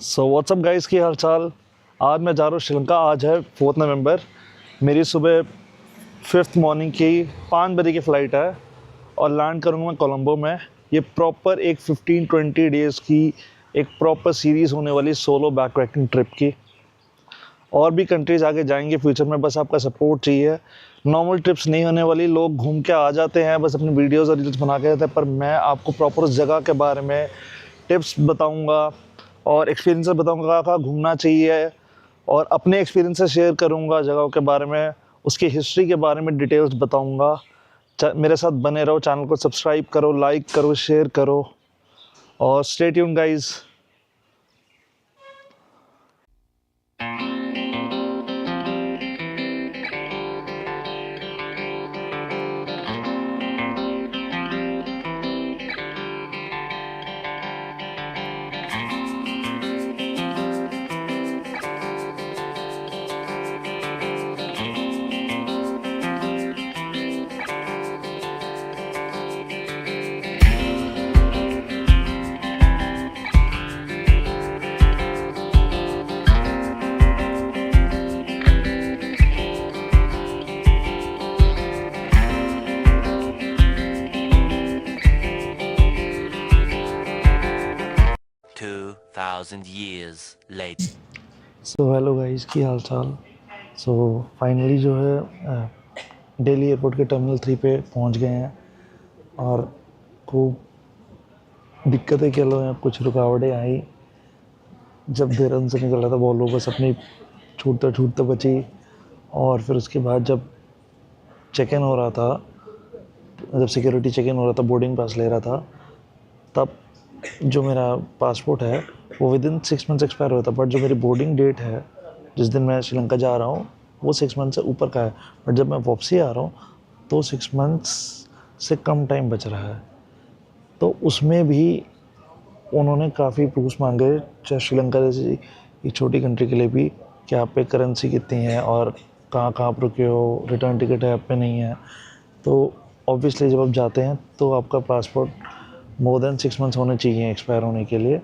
So what's up guys, की हाल चाल। आज मैं जा रहा हूँ श्रीलंका। आज है 4 नवंबर। मेरी सुबह 5th मॉर्निंग की 5 बजे की फ़्लाइट है और लैंड करूँगा मैं कोलंबो में। ये प्रॉपर एक 15-20 डेज़ की एक प्रॉपर सीरीज़ होने वाली सोलो बैकपैकिंग ट्रिप की। और भी कंट्रीज़ आगे जाएंगे फ्यूचर में, बस आपका सपोर्ट चाहिए। नॉर्मल ट्रिप्स नहीं होने वाली, लोग घूम के आ जाते हैं, बस अपनी वीडियोज़ और रील्स बना के जाते हैं, पर मैं आपको प्रॉपर उस जगह के बारे में टिप्स बताऊंगा और एक्सपीरियंसेस बताऊंगा कहाँ घूमना चाहिए, और अपने एक्सपीरियंसेस शेयर करूंगा जगहों के बारे में, उसकी हिस्ट्री के बारे में डिटेल्स बताऊंगा। मेरे साथ बने रहो, चैनल को सब्सक्राइब करो, लाइक करो, शेयर करो और stay tuned guys. years later. So hello guys, की हाल चाल। सो फाइनली जो है दिल्ली एयरपोर्ट के टर्मिनल 3 पे पहुंच गए हैं और खूब दिक्कतें कह लो या कुछ रुकावटें आई। जब देहरादून से निकल रहा था वॉल्वो बस अपनी छूटते छूटते बची, और फिर उसके बाद जब चेक इन हो रहा था, जब सिक्योरिटी चेक इन हो रहा था, बोर्डिंग पास ले रहा था, तब जो मेरा पासपोर्ट है वो विदिन 6 मंथ्स एक्सपायर हुआ था। बट जो मेरी बोर्डिंग डेट है, जिस दिन मैं श्रीलंका जा रहा हूँ, वो 6 मंथ से ऊपर का है। बट जब मैं वापसी आ रहा हूँ तो 6 मंथ्स से कम टाइम बच रहा है। तो उसमें भी उन्होंने काफ़ी प्रूफ्स मांगे, चाहे श्रीलंका जैसी एक छोटी कंट्री के लिए भी, कि आप पे करेंसी कितनी है और कहाँ कहाँ आप रुके हो, रिटर्न टिकट है आप पे नहीं है। तो ऑब्वियसली जब आप जाते हैं तो आपका पासपोर्ट मोर देन 6 मंथ्स होने चाहिए एक्सपायर होने के लिए।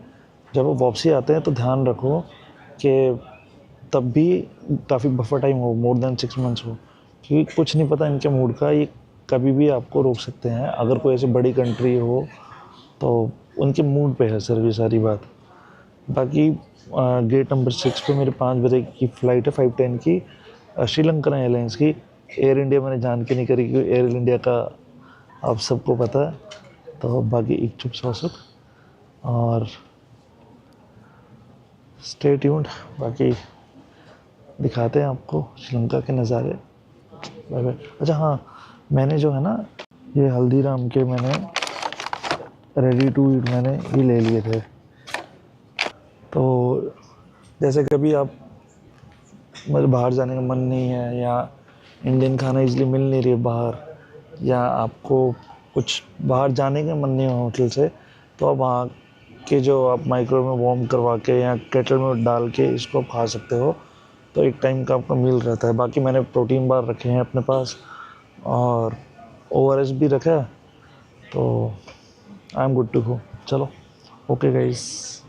जब आप वापसी आते हैं तो ध्यान रखो कि तब भी काफ़ी बफर टाइम हो, मोर देन 6 मंथ्स हो, क्योंकि कुछ नहीं पता इनके मूड का, ये कभी भी आपको रोक सकते हैं। अगर कोई ऐसी बड़ी कंट्री हो तो उनके मूड पे है सर ये सारी बात। बाकी गेट नंबर 6 पे मेरे 5 बजे की फ़्लाइट है, 5:10 की, श्रीलंकन एयरलाइंस की। एयर इंडिया मैंने जान के नहीं करी, क्योंकि एयर इंडिया का आप सबको पता है। तो बाकी एक चुप सौसुक और स्टे ट्यून्ड, बाकी दिखाते हैं आपको श्रीलंका के नज़ारे। Bye bye. अच्छा हाँ, मैंने जो है ना, ये हल्दीराम के मैंने रेडी टू ईट मैंने ये ले लिए थे। तो जैसे कभी आप मतलब बाहर जाने का मन नहीं है, या इंडियन खाना इजली मिल नहीं रही है बाहर, या आपको कुछ बाहर जाने का मन नहीं हो होटल से, तो आप वहाँ के जो आप माइक्रो में वार्म करवा के या केटल में डाल के इसको आप खा सकते हो। तो एक टाइम का आपका मील रहता है। बाकी मैंने प्रोटीन बार रखे हैं अपने पास और ORS भी रखा है, तो I am good to go. चलो ओके गाइस।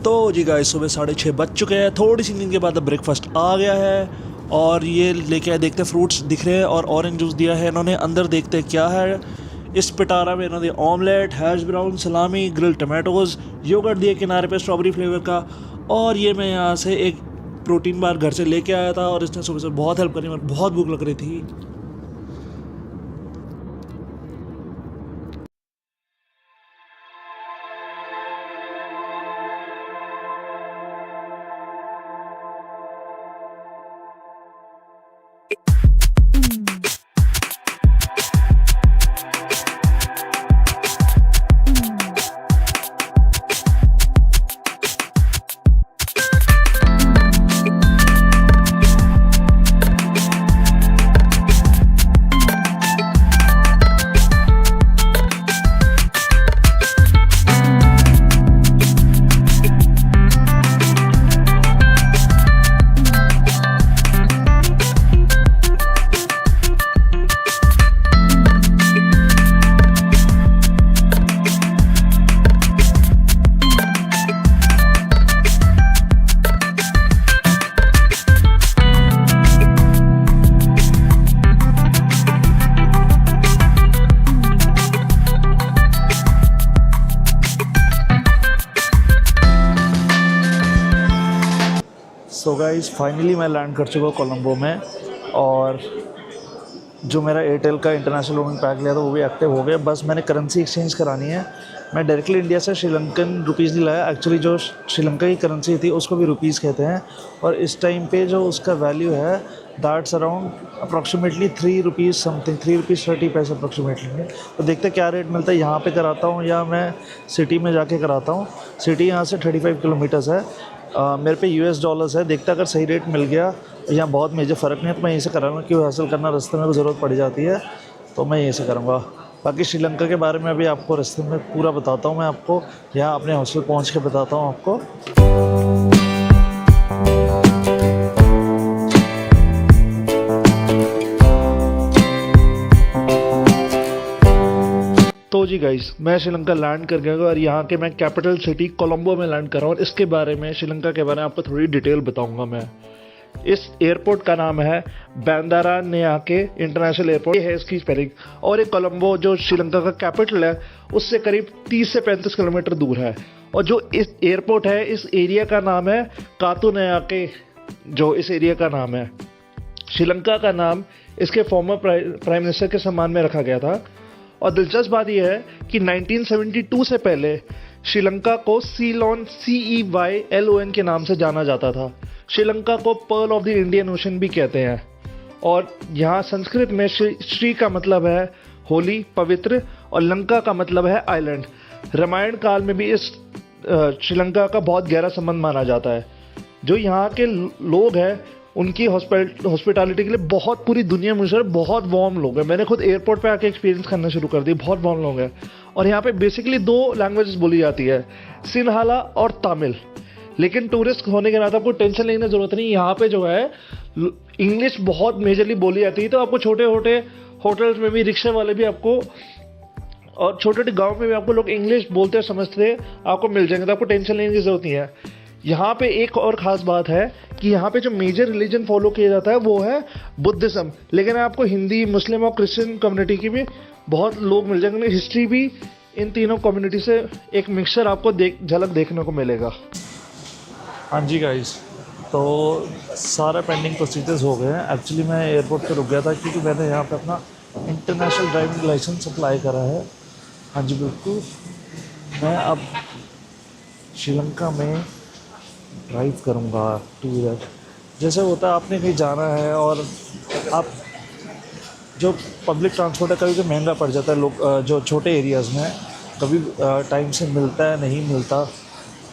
तो जी गाइस, सुबह 6:30 बज चुके हैं। थोड़ी सी नींद के बाद अब ब्रेकफास्ट आ गया है और ये लेके आए, देखते फ्रूट्स दिख रहे हैं और ऑरेंज जूस दिया है इन्होंने। अंदर देखते क्या है। इस पिटारा में इन्होंने ऑमलेट, हैश ब्राउन, सलामी, ग्रिल टमाटोज़, योगर्ट दिए किनारे पे स्ट्रॉबेरी फ्लेवर का। और ये मैं यहाँ से एक प्रोटीन बार घर से लेके आया था और इसने सुबह से बहुत हेल्प करी, मेरे बहुत भूख लग रही थी। सो गाइस फाइनली मैं लैंड कर चुका हूँ कोलंबो में, और जो मेरा एयरटेल का इंटरनेशनल रोमिंग पैक लिया था वो भी एक्टिव हो गया। बस मैंने करेंसी एक्सचेंज करानी है। मैं डायरेक्टली इंडिया से श्रीलंकन रुपीज़ नहीं लाया, एक्चुअली जो श्रीलंका की करेंसी थी उसको भी रुपीज़ कहते हैं, और इस टाइम पे जो उसका वैल्यू है that's around approximately 3 rupees something, 3 rupees 30 पैसे अप्रॉक्सीमेटली। तो देखते क्या रेट मिलता है, यहाँ पे कराता हूँ या मैं सिटी में जाके कराता हूँ। सिटी यहाँ से 35 किलोमीटर्स है। मेरे पे US डॉलर्स है, देखता अगर सही रेट मिल गया, यहाँ बहुत मेजर फ़र्क नहीं है तो मैं यहीं से कराऊंगा, क्यों हासिल करना, रास्ते में ज़रूरत पड़ जाती है तो मैं यहीं से करूँगा। बाकी श्रीलंका के बारे में अभी आपको रास्ते में पूरा बताता हूँ, मैं आपको यहाँ अपने हॉस्टल पहुँच के बताता हूँ आपको। तो जी गाइस, मैं श्रीलंका लैंड कर गया और यहाँ के मैं कैपिटल सिटी कोलंबो में लैंड कर रहा हूँ, और इसके बारे में, श्रीलंका के बारे में आपको थोड़ी डिटेल बताऊंगा मैं। इस एयरपोर्ट का नाम है बैंदारानाके इंटरनेशनल एयरपोर्ट, ये है इसकी स्पेलिंग। और ये कोलंबो जो श्रीलंका का कैपिटल है उससे करीब 30 से 35 किलोमीटर दूर है। और जो इस एयरपोर्ट है, इस एरिया का नाम है कातुनायाके, जो इस एरिया का नाम है। श्रीलंका का नाम इसके फॉर्मर प्राइम मिनिस्टर के सम्मान में रखा गया था। और दिलचस्प बात यह है कि 1972 से पहले श्रीलंका को सीलोन CEYLON के नाम से जाना जाता था। श्रीलंका को pearl of the Indian ocean भी कहते हैं। और यहाँ संस्कृत में श्री का मतलब है होली, पवित्र, और लंका का मतलब है आइलैंड। रामायण काल में भी इस श्रीलंका का बहुत गहरा संबंध माना जाता है। जो यहाँ के लोग हैं उनकी हॉस्पिटैलिटी के लिए बहुत, पूरी दुनिया में बहुत वार्म लोग हैं। मैंने खुद एयरपोर्ट पे आके एक्सपीरियंस करना शुरू कर दी, बहुत वार्म लोग हैं। और यहाँ पे बेसिकली 2 लैंग्वेजेस बोली जाती है, सिन्हाला और तमिल। लेकिन टूरिस्ट होने के नाते आपको टेंशन लेने की ज़रूरत नहीं, यहाँ पे जो है इंग्लिश बहुत मेजरली बोली जाती है। तो आपको छोटे छोटे होटल्स में भी, रिक्शे वाले भी आपको, और छोटे छोटे गाँव में भी आपको लोग इंग्लिश बोलते समझते आपको मिल जाएंगे, तो आपको टेंशन लेने की ज़रूरत नहीं है। यहाँ पे एक और ख़ास बात है कि यहाँ पे जो मेजर रिलीजन फॉलो किया जाता है वो है बुद्धिज़्म। लेकिन आपको हिंदी, मुस्लिम और क्रिश्चियन कम्युनिटी की भी बहुत लोग मिल जाएंगे। हिस्ट्री भी इन तीनों कम्युनिटी से एक मिक्सचर आपको झलक देखने को मिलेगा। हाँ जी गाइस, तो सारा पेंडिंग प्रोसीजर्स हो गए हैं। एक्चुअली मैं एयरपोर्ट पे रुक गया था क्योंकि मैंने यहाँ पे अपना इंटरनेशनल ड्राइविंग लाइसेंस अप्लाई करा है। हाँ जी बिल्कुल, मैं अब श्रीलंका में ड्राइव करूँगा 2 व्हीलर। जैसे होता है आपने कहीं जाना है और आप जो पब्लिक ट्रांसपोर्ट है कभी कभी महंगा पड़ जाता है, लोग जो छोटे एरियाज़ में कभी टाइम से मिलता है नहीं मिलता,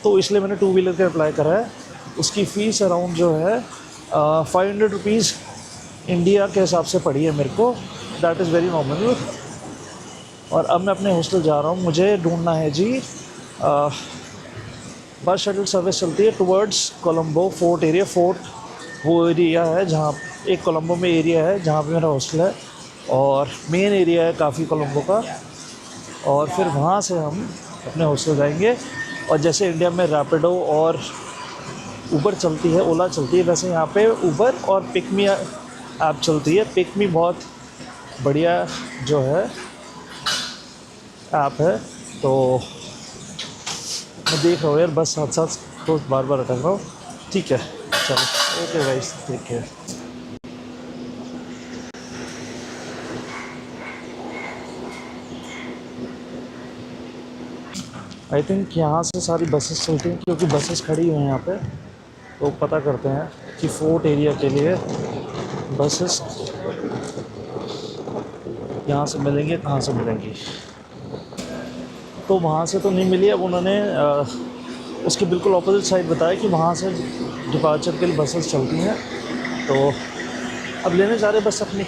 तो इसलिए मैंने 2 व्हीलर का अप्लाई करा है। उसकी फ़ीस अराउंड जो है 500 रुपीज़ इंडिया के हिसाब से पड़ी है मेरे को, दैट इज़ वेरी नॉमिनल। और अब मैं अपने हॉस्टल जा रहा हूँ, मुझे ढूंढना है जी बस शटल सर्विस चलती है towards Colombo fort area. Fort वो एरिया है जहाँ, एक कोलंबो में एरिया है जहाँ पे मेरा हॉस्टल है, और मेन एरिया है काफ़ी कोलंबो का। और फिर वहाँ से हम अपने हॉस्टल जाएंगे। और जैसे इंडिया में रैपिडो और ऊबर चलती है, ओला चलती है, वैसे यहाँ पे ऊबर और पिकमी ऐप चलती है। पिकमी बहुत बढ़िया जो है ऐप है, तो मैं देख रहा हूँ यार, बस साथ साथ तो बार बार अटक रहा हूँ। ठीक है, चलो okay guys, take care. I think यहाँ से सारी बसेस चलती हैं क्योंकि बसेस खड़ी हुई हैं यहाँ पे, तो पता करते हैं कि फोर्ट एरिया के लिए बसेस यहाँ से मिलेंगे, कहाँ से मिलेंगी। तो वहाँ से तो नहीं मिली, अब उन्होंने उसके बिल्कुल ऑपोजिट साइड बताया कि वहाँ से डिपार्चर के लिए बसेस चलती हैं, तो अब लेने जा रहे बस अपनी।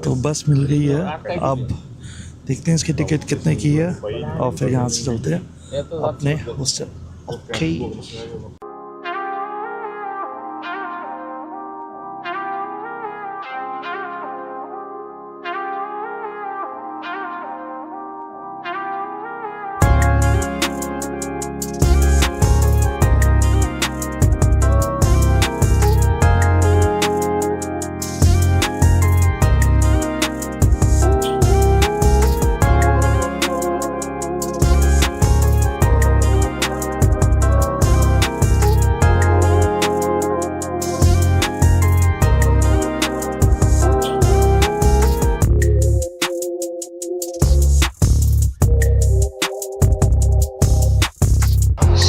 तो बस मिल गई है, अब देखते हैं इसकी टिकट कितने की है और फिर यहाँ से चलते हैं अपने हॉस्टल। ओके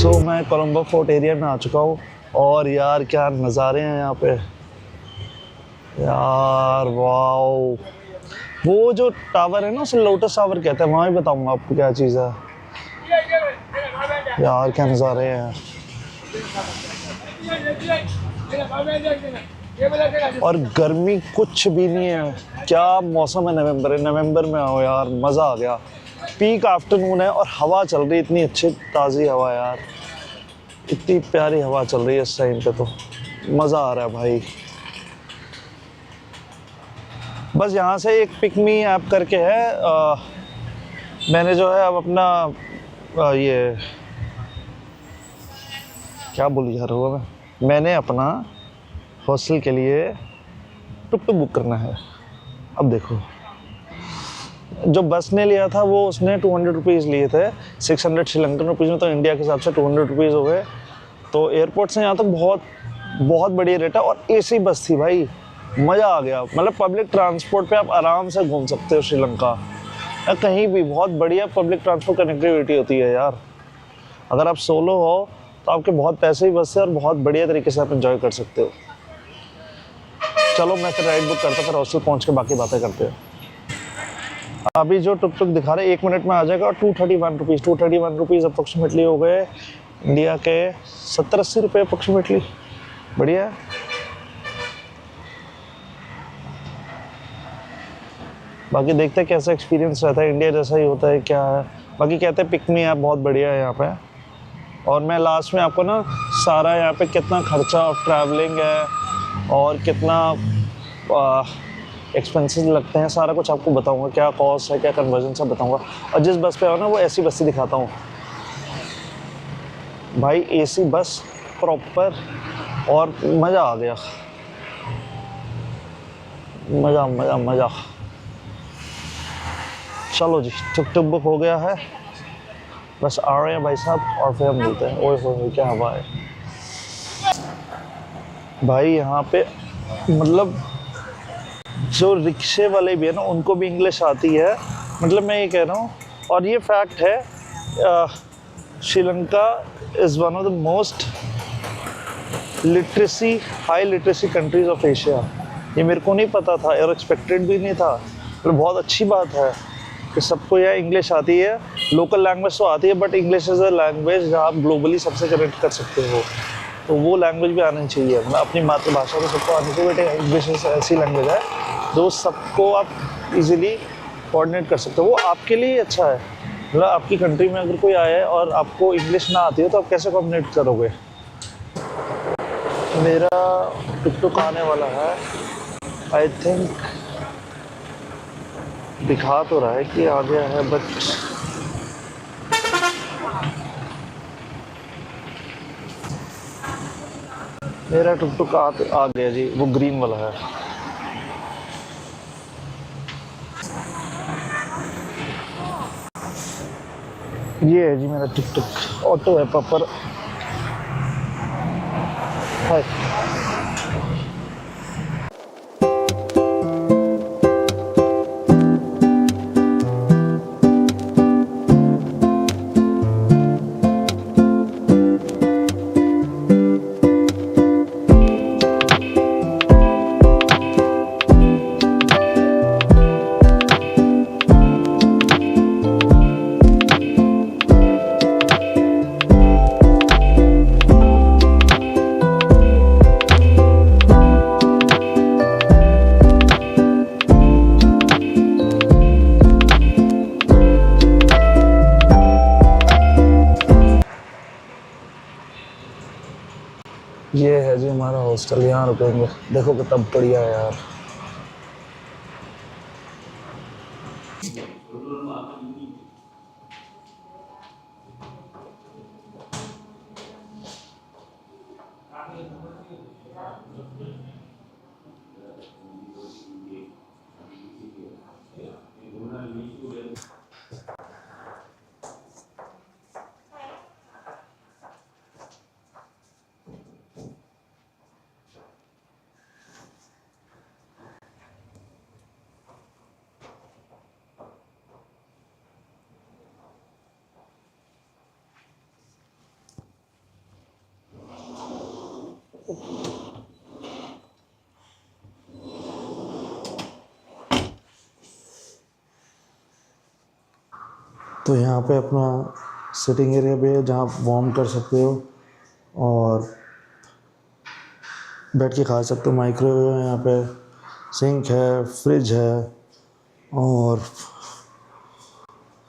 सो मैं कोलंबो फोर्ट एरिया में आ चुका हूँ और यार क्या नज़ारे हैं यहाँ पे यार, वाओ। वो जो टावर है ना उसे लोटस टावर कहते हैं, वहाँ भी बताऊँगा आपको क्या चीज़ है यार, क्या नज़ारे हैं। और गर्मी कुछ भी नहीं है, क्या मौसम है, नवंबर में आओ यार, मज़ा आ गया। पीक आफ्टरनून है और हवा चल रही है, इतनी अच्छी ताज़ी हवा यार, इतनी प्यारी हवा चल रही है इस टाइम पे, तो मज़ा आ रहा है भाई। बस यहाँ से एक पिकमी ऐप करके है, मैंने जो है अब अपना ये क्या बोल जा रहा हूँ मैंने अपना हॉस्टल के लिए टुक टुक बुक करना है। अब देखो, जो बस ने लिया था वो उसने 200 रुपीज़ लिए थे, 600 श्रीलंकन रुपीज़ में, तो इंडिया के हिसाब से 200 रुपीज़ हो गए। तो एयरपोर्ट से यहाँ तक बहुत बहुत बढ़िया रेट है, और एसी बस थी भाई, मज़ा आ गया। मतलब पब्लिक ट्रांसपोर्ट पे आप आराम से घूम सकते हो श्रीलंका या कहीं भी, बहुत बढ़िया पब्लिक ट्रांसपोर्ट कनेक्टिविटी होती है यार। अगर आप सोलो हो तो आपके बहुत पैसे भी बचते हैं और बहुत बढ़िया तरीके से आप एंजॉय कर सकते हो। चलो मैं फिर राइड बुक करता, फिर हॉस्टल पहुँच के बाकी बातें करते हैं। अभी जो टुक टुक दिखा रहे 1 मिनट में आ जाएगा, और 231 रुपीज़ अप्रोक्सीमेटली हो गए इंडिया के 70-80 रुपये अप्रोक्सीमेटली। बढ़िया है। बाकी देखते हैं कैसा एक्सपीरियंस रहता है, इंडिया जैसा ही होता है क्या है। बाकी कहते हैं पिकमी ऐप बहुत बढ़िया है यहाँ पे। और मैं लास्ट में आपको ना सारा यहाँ पे कितना खर्चा और ट्रैवलिंग है और कितना एक्सपेंसेस लगते हैं, सारा कुछ आपको बताऊंगा, क्या कॉस्ट है, क्या कन्वर्जन सब बताऊंगा। और जिस बस पे आओ ना वो ऐसी बस ही दिखाता हूँ भाई, एसी बस प्रॉपर, और मज़ा आ गया, मज़ा मज़ा मज़ा। चलो जी, टुक टुक बुक हो गया है, बस आ रहे हैं भाई साहब, और फिर हम मिलते हैं। ओए होए क्या हवा है भाई यहाँ पे। मतलब जो रिक्शे वाले भी है ना उनको भी इंग्लिश आती है, मतलब मैं ये कह रहा हूँ। और ये फैक्ट है, Sri Lanka is one of the most high literacy countries of Asia. ये मेरे को नहीं पता था और एक्सपेक्टेड भी नहीं था, पर बहुत अच्छी बात है कि सबको यहाँ इंग्लिश आती है। लोकल लैंग्वेज तो आती है, but English is a language जहाँ आप ग्लोबली सबसे कनेक्ट कर सकते हो, तो वो लैंग्वेज भी आनी चाहिए। मतलब अपनी मातृभाषा तो सबको आनी चाहिए, बट इंग्लिश ऐसी लैंग्वेज है जो सबको आप इजीली कोऑर्डिनेट कर सकते हो। वो आपके लिए अच्छा है। मतलब आपकी कंट्री में अगर कोई आया है और आपको इंग्लिश ना आती हो तो आप कैसे कोऑर्डिनेट करोगे। मेरा टुक टुक आने वाला है, आई थिंक दिखा तो रहा है कि आ गया है, बट मेरा टुक टुक आ गया जी, वो ग्रीन वाला है। ये है जी मेरा टुक टुक, ऑटो है प्रॉपर। हाय। ये है जी हमारा हॉस्टल, यहाँ रुकेंगे। देखो कितना बढ़िया है यार। तो यहाँ पे अपना सिटिंग एरिया भी है जहाँ आप वार्म कर सकते हो और बैठ के खा सकते हो। माइक्रोवेव है यहाँ पे, सिंक है, फ्रिज है और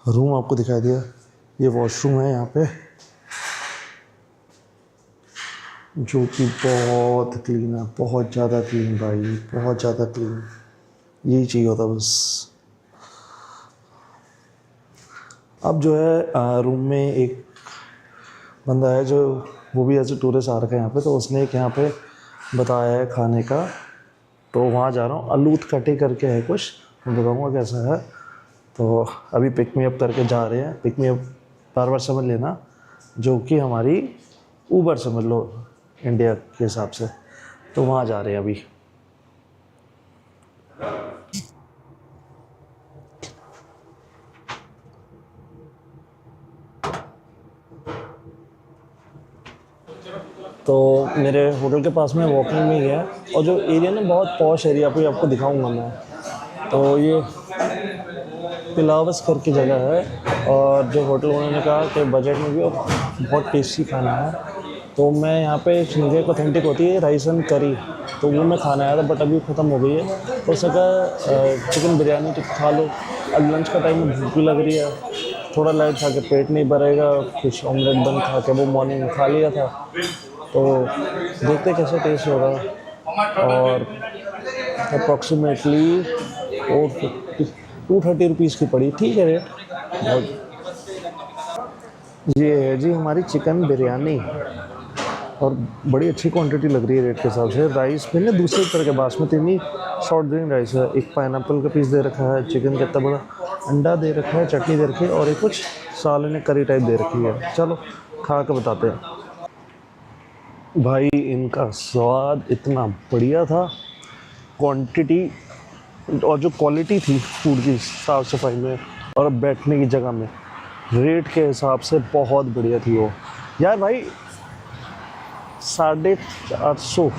रूम आपको दिखाई दिया। ये वॉशरूम है यहाँ पे जो कि बहुत क्लीन है, बहुत ज़्यादा क्लीन भाई, बहुत ज़्यादा क्लीन। यही चाहिए होता बस। अब जो है रूम में एक बंदा है जो वो भी एज ए टूरिस्ट आ रखा है यहाँ पे, तो उसने एक यहाँ पे बताया है खाने का, तो वहाँ जा रहा हूँ। आलूत कटे करके है कुछ, मैं बताऊँगा कैसा है। तो अभी पिक मी अप करके जा रहे हैं। पिक मी अप बार बार समझ लेना, जो कि हमारी ऊबर समझ लो इंडिया के हिसाब से। तो वहाँ जा रहे हैं अभी। तो मेरे होटल के पास में वॉकिंग में गया और जो एरिया ना बहुत पॉश एरिया पे आपको दिखाऊंगा मैं। तो ये पिलावस करके जगह है और जो होटल उन्होंने कहा कि बजट में भी और बहुत टेस्टी खाना है। तो मैं यहाँ पे एक ऑथेंटिक होती है राइस एंड करी, तो वो मैं खाना आया था बट अभी ख़त्म हो गई है। हो सका चिकन बिरयानी तो खा लो। अब लंच का टाइम में भूख भी लग रही है, थोड़ा लाइट खा के पेट नहीं भरेगा। कुछ ऑमलेट बन खा के वो मॉर्निंग में खा लिया था, तो देखते कैसे टेस्ट होगा। और अप्रॉक्सीमेटली 230 रुपीज़ की पड़ी, ठीक है रेट। ये है जी हमारी चिकन बिरयानी और बड़ी अच्छी क्वांटिटी लग रही है रेट के हिसाब से। राइस में ना दूसरे तरह के बासमती नहीं, शॉर्ट ग्रेन राइस है। एक पाइनएप्पल का पीस दे रखा है, चिकन कितना बड़ा, अंडा दे रखा है, चटनी दे रखी है और एक कुछ सालन करी टाइप दे रखी है। चलो खा के बताते हैं। भाई इनका स्वाद इतना बढ़िया था, क्वांटिटी और जो क्वालिटी थी फूड की, साफ़ सफाई में और बैठने की जगह में, रेट के हिसाब से बहुत बढ़िया थी वो। यार भाई 850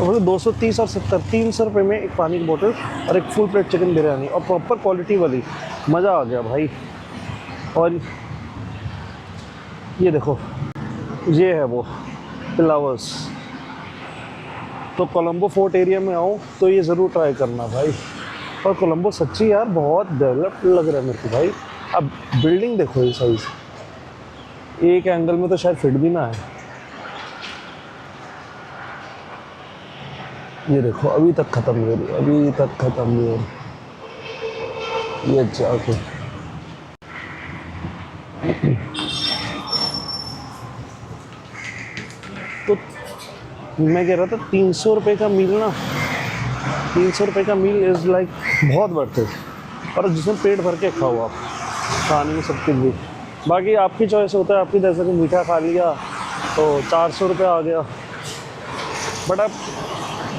और 230 और 70, 300 रुपये में एक पानी की बोतल और एक फुल प्लेट चिकन बिरयानी और प्रॉपर क्वालिटी वाली। मज़ा आ गया भाई। और ये देखो, ये है वो पिलावर्स। तो कोलंबो फोर्ट एरिया में आओ तो ये ज़रूर ट्राई करना भाई। और कोलंबो सच्ची यार बहुत डेवलप्ड लग रहा है मेरे को भाई। अब बिल्डिंग देखो ये साइज, एक एंगल में तो शायद फिट भी ना है। ये देखो अभी तक ख़त्म नहीं हो रही, अभी तक ख़त्म नहीं हो रही। ये जाके तो मैं कह रहा था 300 रुपये का मील ना, 300 रुपये का मील इज़ लाइक बहुत वर्थ है। और जिसमें पेट भर के खाओ आप, खाने में सब कुछ भी। बाकी आपकी चॉइस होता है, आपकी जैसे कि मीठा खा लिया तो 400 रुपये आ गया। बट आप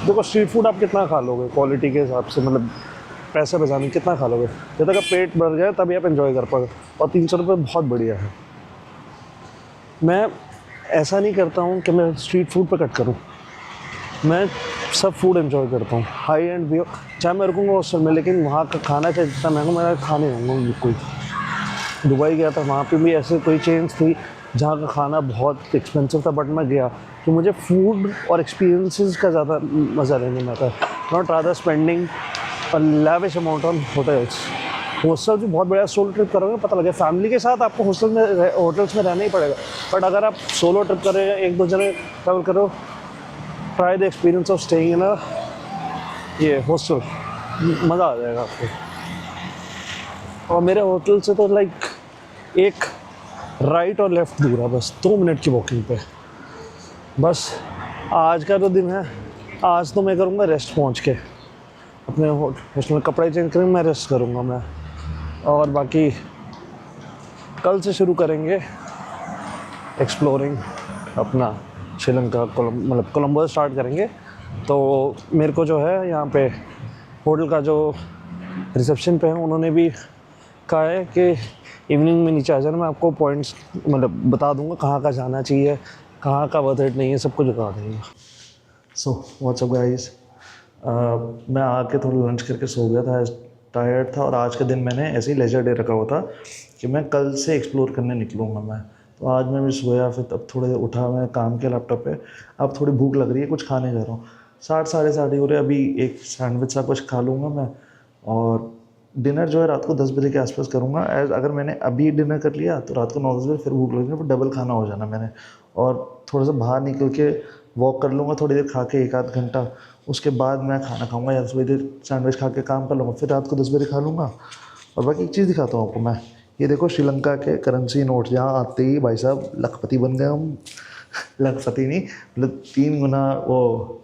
देखो स्ट्रीट फूड आप कितना खा लोगे क्वालिटी के हिसाब से, मतलब पैसे बचाने कितना खा लोगे। जब तक आप पेट भर जाए तभी आप एंजॉय कर पाओगे। और 300 रुपये बहुत बढ़िया है। मैं ऐसा नहीं करता हूँ कि मैं स्ट्रीट फूड पर कट करूँ, मैं सब फूड एंजॉय करता हूँ। हाई एंड भी हो, चाहे मैं रुकूँगा हॉस्टल में, लेकिन वहाँ का खाना चाहे जितना महंगा, मैं खा नहीं रहूँगा बिल्कुल। दुबई गया था, वहाँ पे भी ऐसे कोई चेंज थी जहाँ का खाना बहुत एक्सपेंसिव था, बट मैं गया कि मुझे फूड और एक्सपीरियंसेस का ज़्यादा मज़ा लेने में आता है, not rather spending a lavish amount on hotels. Hostel भी बहुत बढ़िया, सोलो ट्रिप करोगे पता लगे। फैमिली के साथ आपको होटल्स में रहना ही पड़ेगा, बट अगर आप सोलो ट्रिप कर रहे हो, एक दो जने ट्रैवल करो, try the experience of staying in ये हॉस्टल, मज़ा आ जाएगा आपको। और मेरे होटल से तो लाइक एक राइट और लेफ़्ट दूर है, बस 2 मिनट की वॉकिंग पे। बस आज का जो दिन है, आज तो मैं करूँगा रेस्ट, पहुँच के अपने हॉस्टल में कपड़े चेंज करेंगे, मैं रेस्ट करूँगा मैं। और बाकी कल से शुरू करेंगे एक्सप्लोरिंग अपना श्रीलंका, मतलब कोलंबो स्टार्ट करेंगे। तो मेरे को जो है यहाँ पे होटल का जो रिसेप्शन पे है, उन्होंने भी कहा है कि इवनिंग में नीचे आ जाना, मैं आपको पॉइंट्स मतलब बता दूंगा कहाँ का जाना चाहिए, कहाँ का वर्थ इट नहीं है, सब कुछ बता देंगे। सो व्हाट्सअप गाइस, मैं आके थोड़ा लंच करके सो गया था, टायर्ड था। और आज का दिन मैंने ऐसे ही लेजर डे रखा हुआ था कि मैं कल से एक्सप्लोर करने निकलूँगा मैं। तो आज मैं भी सोया, फिर तब थोड़ी देर उठा, मैं काम किया लैपटॉप पे। अब थोड़ी भूख लग रही है, कुछ खाने जा रहा हूँ। 7 साढ़े 7 हो रहे, अभी एक सैंडविच सा कुछ खा लूँगा मैं। और डिनर जो है रात को 10 बजे के आसपास करूँगा। एज अगर मैंने अभी डिनर कर लिया तो रात को 9-10 बजे फिर भूख लगेगी, फिर डबल खाना हो जाना मैंने। और थोड़ा सा बाहर निकल के वॉक कर लूँगा थोड़ी देर, खा के 1 आध घंटा। उसके बाद मैं खाना खाऊँगा या थोड़ी देर सैंडविच खा के काम कर लूँगा, फिर रात को 10 बजे खा लूँगा। और बाकी एक चीज़ दिखाता हूँ आपको मैं। ये देखो श्रीलंका के करेंसी नोट, यहाँ आते ही भाई साहब लखपति बन गए हम। लखपति नहीं, मतलब 3 गुना वो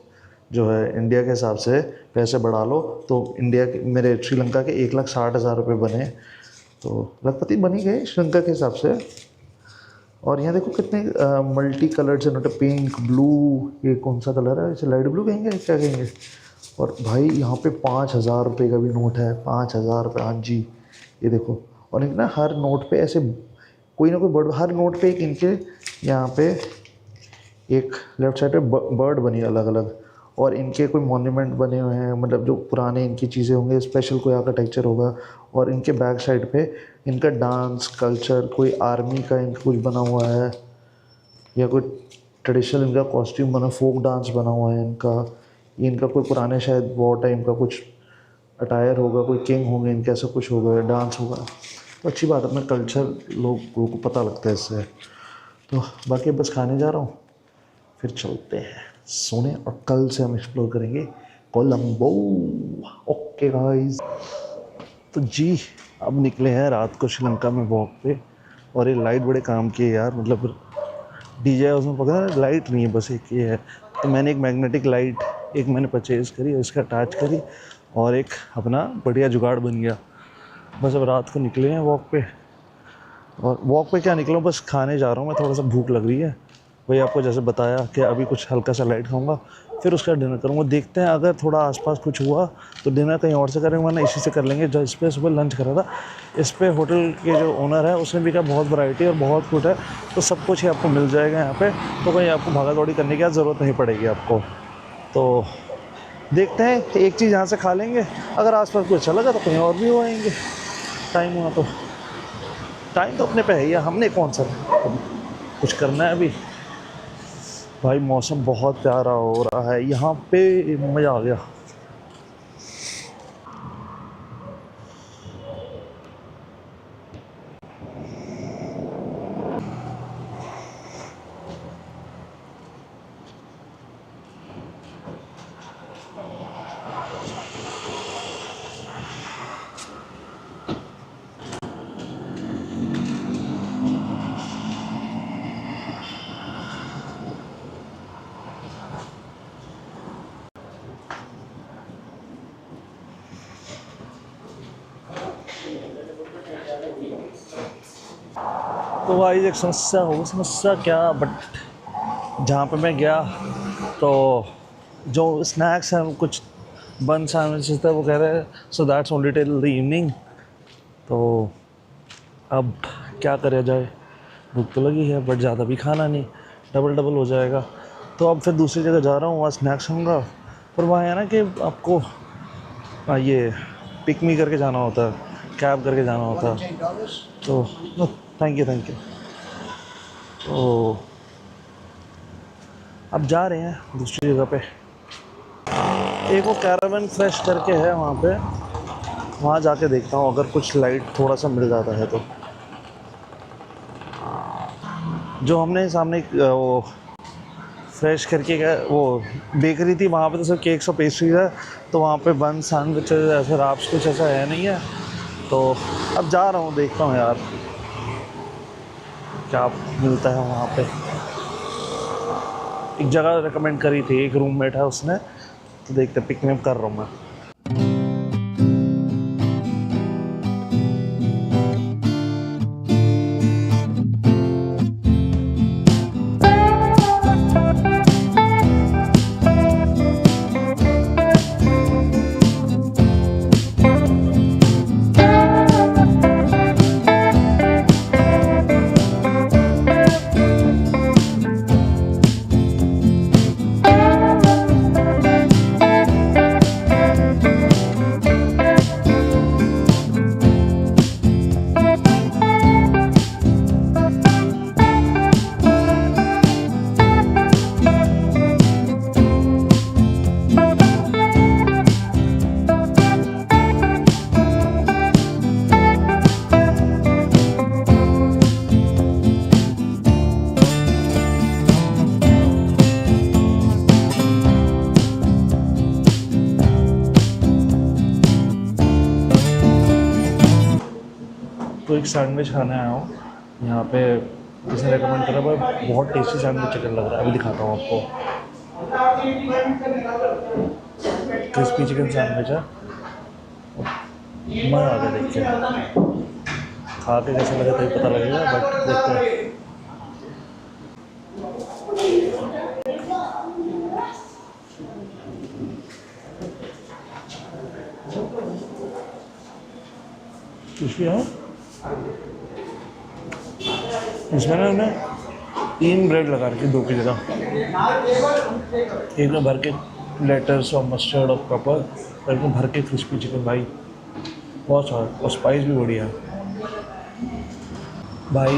जो है इंडिया के हिसाब से पैसे बढ़ा लो तो इंडिया के, मेरे श्रीलंका के 1,60,000 रुपये बने। तो लखपति बन ही गए श्रीलंका के हिसाब से। और यहाँ देखो कितने मल्टी कलर्ड से नोट है, पिंक, ब्लू, ये कौन सा कलर है, इसे लाइट ब्लू कहेंगे क्या कहेंगे। और भाई यहाँ पे 5,000 रुपये का भी नोट है, 5,000 रुपये, हाँ जी। ये देखो, और इनके ना हर नोट पे ऐसे कोई ना कोई बर्ड, हर नोट पे एक इनके यहाँ पे एक लेफ्ट साइड पे बर्ड बनी अलग अलग। और इनके कोई मॉन्यूमेंट बने हुए हैं, मतलब जो पुराने इनकी चीज़ें होंगे, स्पेशल कोई आर्किटेक्चर होगा। और इनके बैक साइड पे इनका डांस कल्चर, कोई आर्मी का इनका कुछ बना हुआ है या कोई ट्रेडिशनल इनका कॉस्ट्यूम बना, फोक डांस बना हुआ है इनका। इनका कोई पुराने शायद वॉर टाइम का कुछ अटायर होगा, कोई किंग होंगे इनके, ऐसा कुछ होगा, डांस होगा। तो अच्छी बात है, अपना कल्चर लोगों को पता लगता है इससे। तो बाकी बस खाने जा रहा हूँ, फिर चलते हैं सोने, और कल से हम एक्सप्लोर करेंगे कोलंबो। ओके गाइस, तो जी अब निकले हैं रात को श्रीलंका में वॉक पे। और ये लाइट बड़े काम की है यार, मतलब डीजे है उसमें पकड़ा, लाइट नहीं है, बस एक ये है। तो मैंने एक मैग्नेटिक लाइट एक मैंने परचेज़ करी, इसका अटैच करी, और एक अपना बढ़िया जुगाड़ बन गया। बस अब रात को निकले हैं वॉक पे। और वॉक पे क्या निकलूँ, बस खाने जा रहा हूँ मैं, थोड़ा सा भूख लग रही है। वही आपको जैसे बताया कि अभी कुछ हल्का सा लाइट खाऊंगा, फिर उसका डिनर करूँगा। देखते हैं अगर थोड़ा आसपास कुछ हुआ तो डिनर कहीं और से करेंगे, वरना इसी से कर लेंगे जो इस पर सुबह लंच करा था। इस पे होटल के जो ओनर है उसने भी कहा बहुत वैरायटी और बहुत कुछ है, तो सब कुछ ही आपको मिल जाएगा यहाँ पे। तो कहीं आपको भागा दौड़ी करने की ज़रूरत नहीं पड़ेगी आपको। तो देखते हैं, एक चीज़ यहाँ से खा लेंगे, अगर आसपास कुछ अच्छा लगा तो कहीं और भी हो आएंगे। टाइम हुआ तो, टाइम तो अपने पे है ही, हमने कौन सा कुछ करना है अभी। भाई मौसम बहुत प्यारा हो रहा है यहाँ पे, मज़ा आ गया। तो भाई एक समस्या हो, समस्या क्या, बट जहाँ पे मैं गया तो जो स्नैक्स हैं कुछ बन सैंडविचेस थे, वो कह रहे हैं so that's only till the evening. तो अब क्या करा जाए, भूख तो लगी है बट ज़्यादा भी खाना नहीं, डबल डबल हो जाएगा। तो अब फिर दूसरी जगह जा रहा हूँ, वहाँ स्नैक्स खाऊंगा। पर वहाँ है ना कि आपको ये पिक मी करके जाना होता है, कैब करके जाना होता है। तो थैंक यू। तो अब जा रहे हैं दूसरी जगह पे, एक वो कैरावन फ्रेश करके है वहाँ पे, वहाँ जाके देखता हूँ अगर कुछ लाइट थोड़ा सा मिल जाता है तो। जो हमने सामने वो फ्रेश करके गया वो बेकरी थी, वहाँ पे तो सिर्फ केक्स और पेस्ट्रीज है। तो वहाँ पे बन सैंडविचेस ऐसे राप्स कुछ ऐसा है नहीं है। तो अब जा रहा हूँ, देखता हूँ यार क्या मिलता है वहाँ पे। एक जगह रेकमेंड करी थी, एक रूममेट है उसने, तो देखते पिकनिक कर रहा हूँ मैं। सैंडविच खाने आया हूँ यहाँ पे। किसी ने रेकमेंड करा, भाई बहुत टेस्टी सैंडविच चिकन लग रहा है। अभी दिखाता हूँ आपको। क्रिस्पी चिकन सैंडविच है, मज़ा आ गया देख के। खा के कैसा लगा तभी पता लगेगा, बट देखते हैं। क्रिस्पी है। इसमें ना उन्हें 3 ब्रेड लगा रखी, 2 की जगह। एक में भर के लेटर्स और मस्टर्ड और पेपर, और एक में भर के क्रिस्पी चिकन। भाई बहुत स्वाद, और स्पाइस भी बढ़िया है भाई।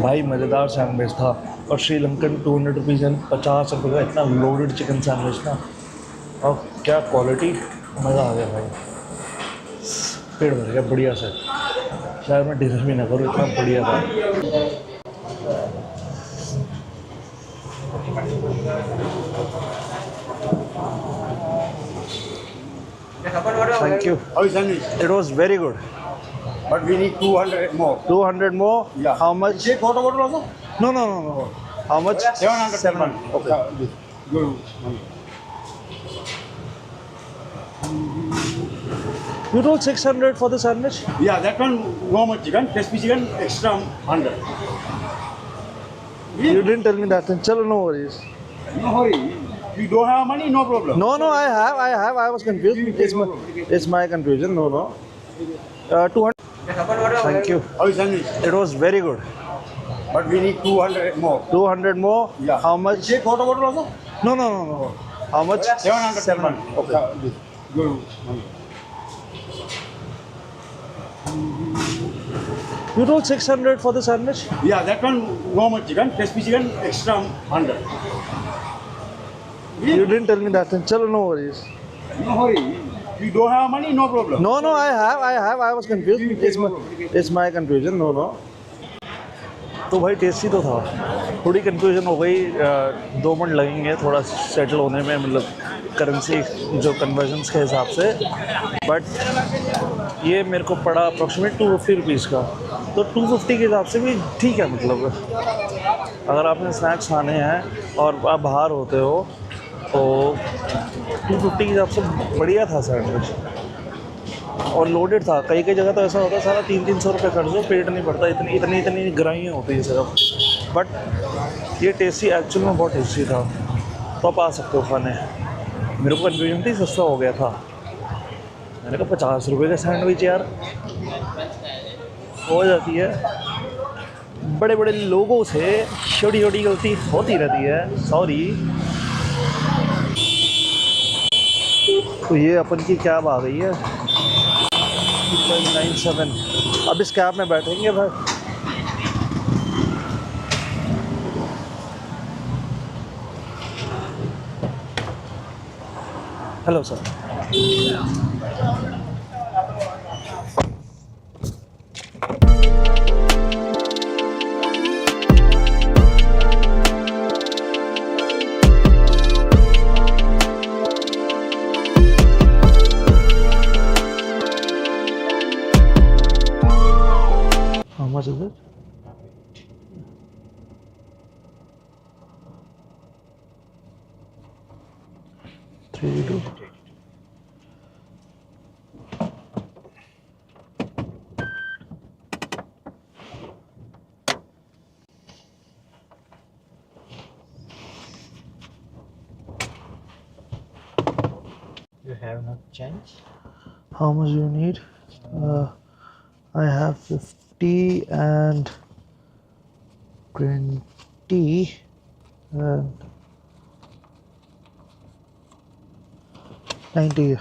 भाई मज़ेदार सैंडविच था। और श्रीलंकन 200 रुपीज़ एंड 50 रुपये का इतना लोडेड चिकन सैंडविच था, और क्या क्वालिटी, मज़ा आ गया भाई। पेट भर गया बढ़िया से। शायद मैं डिनर भी ना करूँ, इतना बढ़िया था। Thank you. How is sandwich? It was very good. But we need 200 more. 200 more? Yeah. How much? Take water bottle also? No. How much? 700. 700. Okay. Good. You told 600 for the sandwich? Yeah, that one normal chicken, crispy chicken, extra 100. You didn't tell me that. Then chalo, no worries. No hurry. You don't have money, no problem. No, I have. I was confused. It's my confusion. No. 200. Thank you. How is sandwich? It was very good. But we need 200 more. 200 more? Yeah. How much? Take water bottle also? No. How much? 700. 700. Okay. Good. You told 600 for the sandwich? Yeah, that one normal chicken, crispy chicken, extra 100. You didn't tell me that. Then chalo, no worries. No hurry. You don't have money, no problem. No, I have. I was confused. It's my confusion. No. तो भाई tasty तो था। थोड़ी confusion हो गई, 2 minute लगेंगे थोड़ा settle होने में, मतलब करेंसी जो कन्वर्जन्स के हिसाब से। बट ये मेरे को पड़ा अप्रॉक्सीमेट 250 रुपीज़ का। तो 250 के हिसाब से भी ठीक है। मतलब अगर आपने स्नैक्स खाने हैं और आप बाहर होते हो तो 250 के हिसाब से बढ़िया था सैंडविच, और लोडेड था। कई जगह तो ऐसा होता है सारा 300 रुपये खर्च हो, पेट नहीं भरता, इतनी ग्राइयाँ होती है सिर्फ। बट ये टेस्टी, एक्चुअल में बहुत टेस्टी था। तो आप आ सकते हो खाने। मेरे को कन्फ्यूजन थी, सस्ता हो गया था। मैंने कहा 50 रुपये का सैंडविच यार, हो जाती है। बड़े बड़े लोगों से छोटी छोटी गलती होती रहती है, सॉरी। तो ये अपन की कैब आ गई है 97। अब इस कैब में बैठेंगे भाई। Hello sir. How much is it? $3. You have not change? How much do you need? I have 50 and 20 and 90.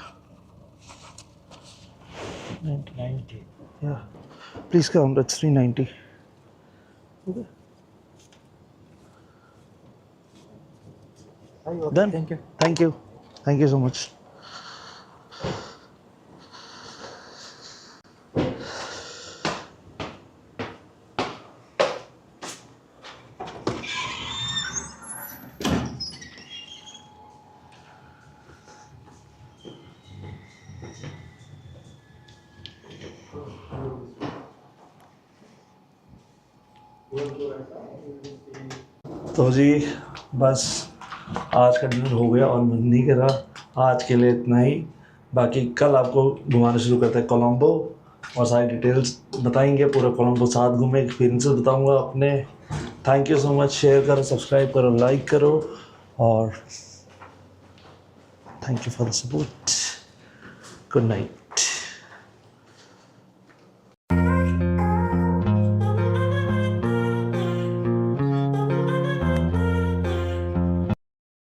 90. Yeah. Please count. That's 390. Okay. Okay, Done. thank you. Thank you. Thank you so much. तो जी बस आज का dinner हो गया और मन नहीं करा, आज के लिए इतना ही। बाकी कल आपको घुमाना शुरू करते हैं कोलंबो और सारी डिटेल्स बताएंगे, पूरा कोलंबो साथ घूमे, एक्सपीरियंसेस बताऊंगा अपने। Thank you so much, share करो, सब्सक्राइब करो, लाइक करो और thank you for the support. Good night.